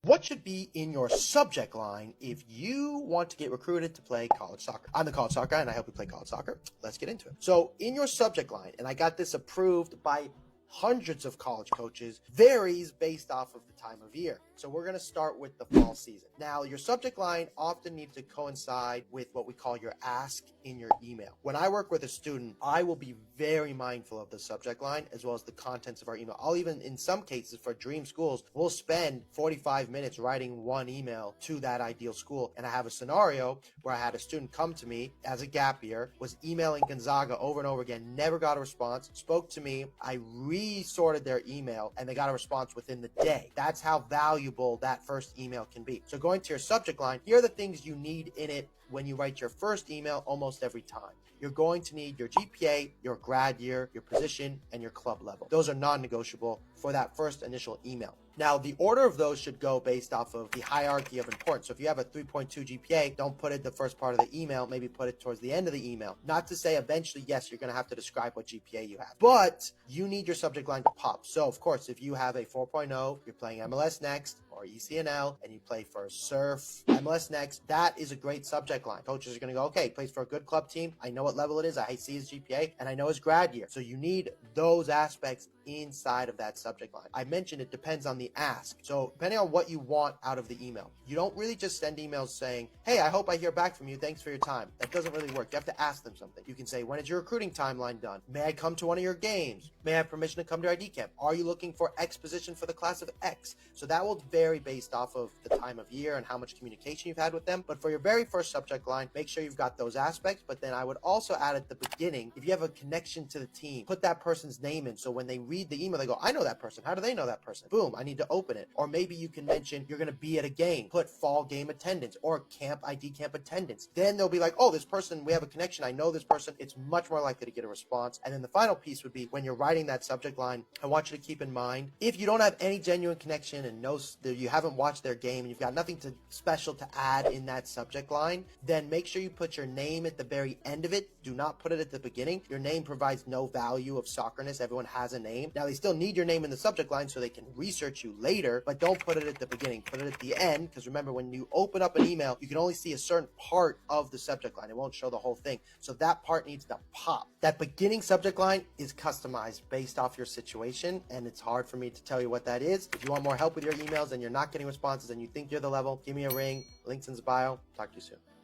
What should be in your subject line if you want to get recruited to play college soccer? I'm the college soccer guy and I help you play college soccer. Let's get into it. So in your subject line, and I got this approved by hundreds of college coaches, varies based off of the time of year. So we're going to start with the fall season. Now, your subject line often needs to coincide with what we call your ask in your email. When I work with a student, I will be very mindful of the subject line as well as the contents of our email. I'll even, in some cases for dream schools, we'll spend 45 minutes writing one email to that ideal school. And I have a scenario where I had a student come to me as a gap year, was emailing Gonzaga over and over again, never got a response, spoke to me, I resorted their email, and they got a response within the day. That's how valuable that first email can be. So going to your subject line, here are the things you need in it when you write your first email almost every time. You're going to need your GPA, your grad year, your position, and your club level. Those are non-negotiable for that first initial email. Now, the order of those should go based off of the hierarchy of importance. So if you have a 3.2 GPA, don't put it the first part of the email, maybe put it towards the end of the email. Not to say eventually, yes, you're going to have to describe what GPA you have, but you need your subject line to pop. So of course, if you have a 4.0, you're playing MLS Next or ECNL, and you play for Surf, MLS Next, that is a great subject line. Coaches are going to go, okay, he plays for a good club team. I know what level it is. I see his GPA, and I know his grad year. So you need those aspects inside of that subject line. I mentioned it depends on the ask. So depending on what you want out of the email, you don't really just send emails saying, hey, I hope I hear back from you. Thanks for your time. That doesn't really work. You have to ask them something. You can say, when is your recruiting timeline done? May I come to one of your games? May I have permission to come to ID camp? Are you looking for X position for the class of X? So that will vary based off of the time of year and how much communication you've had with them. But for your very first subject line, make sure you've got those aspects. But then I would also add at the beginning, if you have a connection to the team, put that person's name in. So when they read the email, they go, I know that person. How do they know that person? Boom, I need to open it. Or maybe you can mention you're going to be at a game, put fall game attendance or camp ID camp attendance. Then they'll be like, oh, this person, we have a connection. I know this person. It's much more likely to get a response. And then the final piece would be when you're writing that subject line, I want you to keep in mind, if you don't have any genuine connection and you haven't watched their game and you've got nothing special to add in that subject line, then make sure you put your name at the very end of it. Do not put it at the beginning. Your name provides no value of soccerness. Everyone has a name. Now, they still need your name in the subject line so they can research you later, but don't put it at the beginning. Put it at the end, because remember, when you open up an email, you can only see a certain part of the subject line. It won't show the whole thing. So that part needs to pop. That beginning subject line is customized based off your situation, and it's hard for me to tell you what that is. If you want more help with your emails and you're not getting responses and you think you're the level, give me a ring. Links in the bio. Talk to you soon.